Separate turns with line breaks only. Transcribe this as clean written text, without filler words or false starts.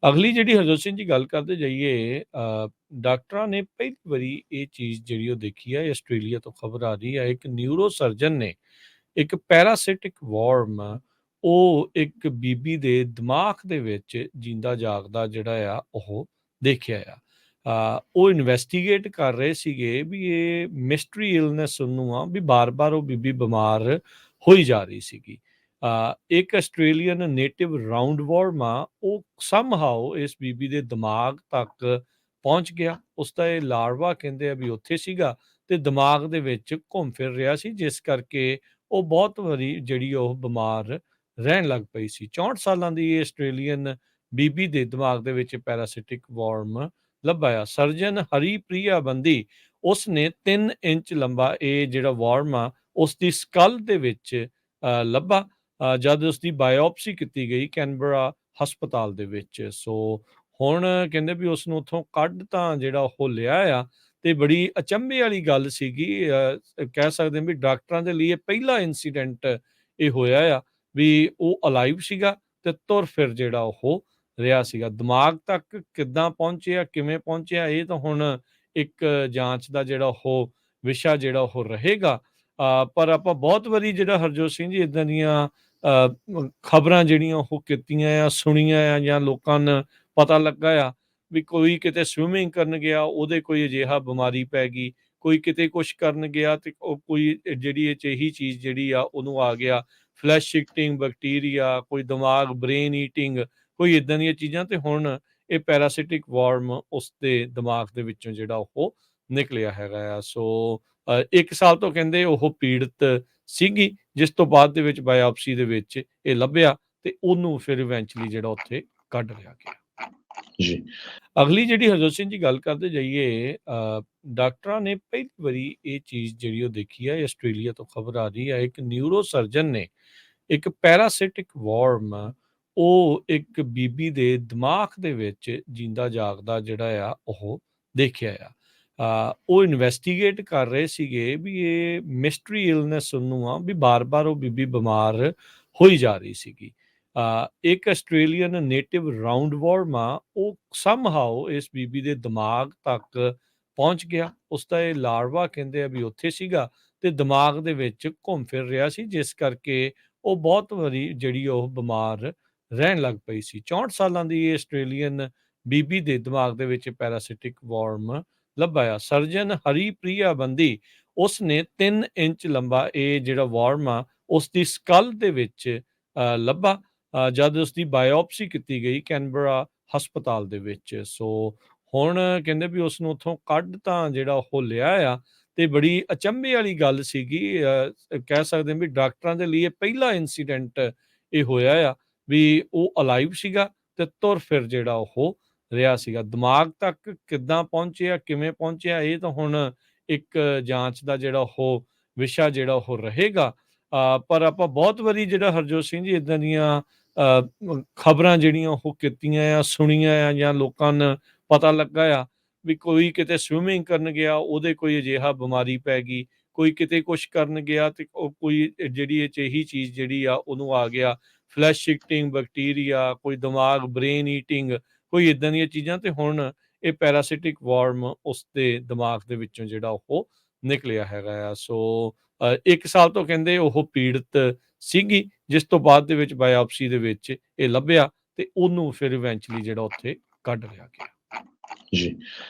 ਅਗਲੀ ਜਿਹੜੀ ਹਰਜੋਤ ਸਿੰਘ ਜੀ ਗੱਲ ਕਰਦੇ ਜਾਈਏ ਡਾਕਟਰਾਂ ਨੇ ਪਹਿਲੀ ਵਾਰੀ ਇਹ ਚੀਜ਼ ਜਿਹੜੀ ਉਹ ਦੇਖੀ ਹੈ। ਆਸਟ੍ਰੇਲੀਆ ਤੋਂ ਖਬਰ ਆ ਰਹੀ ਹੈ, ਇੱਕ ਨਿਊਰੋ ਸਰਜਨ ਨੇ ਇੱਕ ਪੈਰਾਸਿਟਿਕ ਵਾਰਮ ਉਹ ਇੱਕ ਬੀਬੀ ਦੇ ਦਿਮਾਗ ਦੇ ਵਿੱਚ ਜਿੰਦਾ ਜਾਗਦਾ ਜਿਹੜਾ ਆ ਉਹ ਦੇਖਿਆ ਆ। ਉਹ ਇਨਵੈਸਟੀਗੇਟ ਕਰ ਰਹੇ ਸੀਗੇ ਵੀ ਇਹ ਮਿਸਟਰੀ ਇਲਨੈਸ ਉਹਨੂੰ ਆ ਵੀ ਬਾਰ-ਬਾਰ ਉਹ ਬੀਬੀ ਬਿਮਾਰ ਹੋਈ ਜਾ ਰਹੀ ਸੀਗੀ। ਇੱਕ ਆਸਟ੍ਰੇਲੀਅਨ ਨੇਟਿਵ ਰਾਉਂਡ ਵਾਰਮ ਆ, ਉਹ ਸਮਹਾਉ ਇਸ ਬੀਬੀ ਦੇ ਦਿਮਾਗ ਤੱਕ ਪਹੁੰਚ ਗਿਆ। ਉਸਦਾ ਇਹ ਲਾਰਵਾ ਕਹਿੰਦੇ ਆ ਵੀ ਉੱਥੇ ਸੀਗਾ ਤੇ ਦਿਮਾਗ ਦੇ ਵਿੱਚ ਘੁੰਮ ਫਿਰ ਰਿਹਾ ਸੀ, ਜਿਸ ਕਰਕੇ ਉਹ ਬਹੁਤ ਵਾਰੀ ਜਿਹੜੀ ਉਹ ਬਿਮਾਰ ਰਹਿਣ ਲੱਗ ਪਈ ਸੀ। 64 ਸਾਲਾਂ ਦੀ ਇਹ ਆਸਟ੍ਰੇਲੀਅਨ ਬੀਬੀ ਦੇ ਦਿਮਾਗ ਦੇ ਵਿੱਚ ਪੈਰਾਸਿਟਿਕ ਵਾਰਮ ਲੱਭਾ ਆ। ਸਰਜਨ ਹਰੀਪ੍ਰਿਆ ਬੰਦੀ ਉਸ ਨੇ 3 ਇੰਚ ਲੰਬਾ ਇਹ ਜਿਹੜਾ ਵਾਰਮ ਆ ਉਸ ਦੀ ਸਕਲ ਦੇ ਵਿੱਚ ਲੱਭਾ ਜਦ ਉਸ ਦੀ ਬਾਇਓਪਸੀ ਕੀਤੀ ਗਈ ਕੈਨਬਰਾ ਹਸਪਤਾਲ ਦੇ ਵਿੱਚ। ਸੋ ਹੁਣ ਕਹਿੰਦੇ ਵੀ ਉਸ ਨੂੰ ਉੱਥੋਂ ਕੱਢ ਤਾਂ ਜਿਹੜਾ ਉਹ ਲਿਆ ਆ ਤੇ ਬੜੀ ਅਚੰਭੇ ਵਾਲੀ ਗੱਲ ਸੀਗੀ। ਕਹਿ ਸਕਦੇ ਹਾਂ ਵੀ ਡਾਕਟਰਾਂ ਦੇ ਲਈ ਇਹ ਪਹਿਲਾ ਇਨਸੀਡੈਂਟ ਇਹ ਹੋਇਆ ਆ ਵੀ ਉਹ ਅਲਾਈਵ ਸੀਗਾ ਤੇ ਤੁਰ ਫਿਰ ਜਿਹੜਾ ਉਹ ਰਿਹਾ ਸੀਗਾ। ਦਿਮਾਗ ਤੱਕ ਕਿੱਦਾਂ ਪਹੁੰਚਿਆ, ਕਿਵੇਂ ਪਹੁੰਚਿਆ, ਇਹ ਤਾਂ ਹੁਣ ਇੱਕ ਜਾਂਚ ਦਾ ਜਿਹੜਾ ਉਹ ਵਿਸ਼ਾ ਜਿਹੜਾ ਉਹ ਰਹੇਗਾ। ਪਰ ਆਪਾਂ ਬਹੁਤ ਵਾਰੀ ਜਿਹੜਾ ਹਰਜੋਤ ਸਿੰਘ ਜੀ ਇਦਾਂ ਦੀਆਂ ਖਬਰਾਂ ਜਿਹੜੀਆਂ ਉਹ ਕੀਤੀਆਂ ਆ, ਸੁਣੀਆਂ ਆ, ਜਾਂ ਲੋਕਾਂ ਨੂੰ ਪਤਾ ਲੱਗਾ ਆ ਵੀ ਕੋਈ ਕਿਤੇ ਸਵਿਮਿੰਗ ਕਰਨ ਗਿਆ, ਉਹਦੇ ਕੋਈ ਅਜਿਹਾ ਬਿਮਾਰੀ ਪੈ ਗਈ, ਕੋਈ ਕਿਤੇ ਕੁਛ ਕਰਨ ਗਿਆ ਤੇ ਉਹ ਕੋਈ ਜਿਹੜੀ ਅਜਿਹੀ ਚੀਜ਼ ਜਿਹੜੀ ਆ ਉਹਨੂੰ ਆ ਗਿਆ, ਫਲੈਸ਼ ਈਟਿੰਗ ਬੈਕਟੀਰੀਆ, ਕੋਈ ਦਿਮਾਗ ਬ੍ਰੇਨ ਈਟਿੰਗ, ਕੋਈ ਇਦਾਂ ਦੀਆਂ ਚੀਜ਼ਾਂ। ਤੇ ਹੁਣ ਇਹ ਪੈਰਾਸਿਟਿਕ ਵਾਰਮ ਉਸ ਦੇ ਦਿਮਾਗ ਦੇ ਵਿੱਚੋਂ ਜਿਹੜਾ ਉਹ ਨਿਕਲਿਆ ਹੈਗਾ ਆ। ਸੋ 1 ਸਾਲ ਤੋਂ ਕਹਿੰਦੇ ਉਹ ਪੀੜਤ ਸੀਗੀ, ਜਿਸ ਤੋਂ ਬਾਅਦ ਦੇ ਵਿੱਚ ਬਾਇਓਪਸੀ ਦੇ ਵਿੱਚ ਇਹ ਲੱਭਿਆ ਤੇ ਉਹਨੂੰ ਫਿਰ ਇਵੈਂਚੁਅਲੀ ਜਿਹੜਾ ਉੱਥੇ ਕੱਢ ਲਿਆ ਗਿਆ।
ਜੀ।
ਅਗਲੀ ਜਿਹੜੀ ਹਰਜੋਤ ਸਿੰਘ ਜੀ ਗੱਲ ਕਰਦੇ ਜਾਈਏ ਡਾਕਟਰਾਂ ਨੇ ਪਹਿਲੀ ਵਾਰੀ ਇਹ ਚੀਜ਼ ਜਿਹੜੀ ਉਹ ਦੇਖੀ ਹੈ। ਆਸਟ੍ਰੇਲੀਆ ਤੋਂ ਖਬਰ ਆ ਰਹੀ ਹੈ, ਇੱਕ ਨਿਊਰੋ ਸਰਜਨ ਨੇ ਇੱਕ ਪੈਰਾਸਿਟਿਕ ਵਾਰਮ ਉਹ ਇੱਕ ਬੀਬੀ ਦੇ ਦਿਮਾਗ ਦੇ ਵਿੱਚ ਜਿੰਦਾ ਜਾਗਦਾ ਜਿਹੜਾ ਆ ਉਹ ਦੇਖਿਆ ਆ। ਉਹ ਇਨਵੈਸਟੀਗੇਟ ਕਰ ਰਹੇ ਸੀਗੇ ਵੀ ਇਹ ਮਿਸਟਰੀ ਇਲਨੈਸ ਉਹਨੂੰ ਆ ਵੀ ਬਾਰ-ਬਾਰ ਉਹ ਬੀਬੀ ਬਿਮਾਰ ਹੋਈ ਜਾ ਰਹੀ ਸੀਗੀ। ਇੱਕ ਆਸਟ੍ਰੇਲੀਅਨ ਨੇਟਿਵ ਰਾਉਂਡ ਵਾਰਮ ਆ, ਉਹ ਸਮਹਾਉ ਇਸ ਬੀਬੀ ਦੇ ਦਿਮਾਗ ਤੱਕ ਪਹੁੰਚ ਗਿਆ। ਉਸਦਾ ਇਹ ਲਾਰਵਾ ਕਹਿੰਦੇ ਆ ਵੀ ਉੱਥੇ ਸੀਗਾ ਤੇ ਦਿਮਾਗ ਦੇ ਵਿੱਚ ਘੁੰਮ ਫਿਰ ਰਿਹਾ ਸੀ, ਜਿਸ ਕਰਕੇ ਉਹ ਬਹੁਤ ਵਾਰੀ ਜਿਹੜੀ ਉਹ ਬਿਮਾਰ ਰਹਿਣ ਲੱਗ ਪਈ ਸੀ। 64 ਸਾਲਾਂ ਦੀ ਇਹ ਆਸਟ੍ਰੇਲੀਅਨ ਬੀਬੀ ਦੇ ਦਿਮਾਗ ਦੇ ਵਿੱਚ ਪੈਰਾਸਿਟਿਕ ਵਾਰਮ ਲੱਭਾ ਆ। ਸਰਜਨ ਹਰੀਪ੍ਰਿਆ ਬੰਦੀ ਉਸ ਨੇ 3 ਇੰਚ ਲੰਬਾ ਇਹ ਜਿਹੜਾ ਵਾਰਮ ਆ ਉਸ ਦੀ ਸਕਲ ਦੇ ਵਿੱਚ ਲੱਭਾ ਜਦ ਉਸ ਦੀ ਬਾਇਓਪਸੀ ਕੀਤੀ ਗਈ ਕੈਨਬਰਾ ਹਸਪਤਾਲ ਦੇ ਵਿੱਚ। ਸੋ ਹੁਣ ਕਹਿੰਦੇ ਵੀ ਉਸ ਨੂੰ ਉੱਥੋਂ ਕੱਢ ਤਾਂ ਜਿਹੜਾ ਉਹ ਲਿਆ ਆ ਤੇ ਬੜੀ ਅਚੰਭੇ ਵਾਲੀ ਗੱਲ ਸੀਗੀ। ਕਹਿ ਸਕਦੇ ਹਾਂ ਵੀ ਡਾਕਟਰਾਂ ਦੇ ਲਈ ਇਹ ਪਹਿਲਾ ਇਨਸੀਡੈਂਟ ਇਹ ਹੋਇਆ ਆ ਵੀ ਉਹ ਅਲਾਈਵ ਸੀਗਾ ਤੇ ਤੁਰ ਫਿਰ ਜਿਹੜਾ ਉਹ ਰਿਹਾ ਸੀਗਾ। ਦਿਮਾਗ ਤੱਕ ਕਿੱਦਾਂ ਪਹੁੰਚਿਆ, ਕਿਵੇਂ ਪਹੁੰਚਿਆ, ਇਹ ਤਾਂ ਹੁਣ ਇੱਕ ਜਾਂਚ ਦਾ ਜਿਹੜਾ ਉਹ ਵਿਸ਼ਾ ਜਿਹੜਾ ਉਹ ਰਹੇਗਾ। ਪਰ ਆਪਾਂ ਬਹੁਤ ਵਾਰੀ ਜਿਹੜਾ ਹਰਜੋਤ ਸਿੰਘ ਜੀ ਇਦਾਂ ਦੀਆਂ ਖਬਰਾਂ ਜਿਹੜੀਆਂ ਉਹ ਕੀਤੀਆਂ ਆ, ਸੁਣੀਆਂ ਆ, ਜਾਂ ਲੋਕਾਂ ਨੂੰ ਪਤਾ ਲੱਗਾ ਆ ਵੀ ਕੋਈ ਕਿਤੇ ਸਵਿਮਿੰਗ ਕਰਨ ਗਿਆ, ਉਹਦੇ ਕੋਈ ਅਜਿਹਾ ਬਿਮਾਰੀ ਪੈ ਗਈ, ਕੋਈ ਕਿਤੇ ਕੁਛ ਕਰਨ ਗਿਆ ਤੇ ਉਹ ਕੋਈ ਜਿਹੜੀ ਅਜਿਹੀ ਚੀਜ਼ ਜਿਹੜੀ ਆ ਉਹਨੂੰ ਆ ਗਿਆ, ਫਲੈਸ਼ ਈਟਿੰਗ ਬੈਕਟੀਰੀਆ, ਕੋਈ ਦਿਮਾਗ ਬ੍ਰੇਨ ਈਟਿੰਗ, ਕੋਈ ਇਦਾਂ ਦੀਆਂ ਚੀਜ਼ਾਂ। ਤੇ ਹੁਣ ਇਹ ਪੈਰਾਸਿਟਿਕ ਵਾਰਮ ਉਸ ਦੇ ਦਿਮਾਗ ਦੇ ਵਿੱਚੋਂ ਜਿਹੜਾ ਉਹ ਨਿਕਲਿਆ ਹੈਗਾ ਆ। ਸੋ 1 ਸਾਲ ਤੋਂ ਕਹਿੰਦੇ ਉਹ ਪੀੜਤ ਸੀਗੀ, ਜਿਸ ਤੋਂ ਬਾਅਦ ਦੇ ਵਿੱਚ ਬਾਇਓਪਸੀ ਦੇ ਵਿੱਚ ਇਹ ਲੱਭਿਆ ਤੇ ਉਹਨੂੰ ਫਿਰ ਇਵੈਂਚੁਅਲੀ ਜਿਹੜਾ ਉੱਥੇ ਕੱਢ ਲਿਆ ਗਿਆ।
ਜੀ।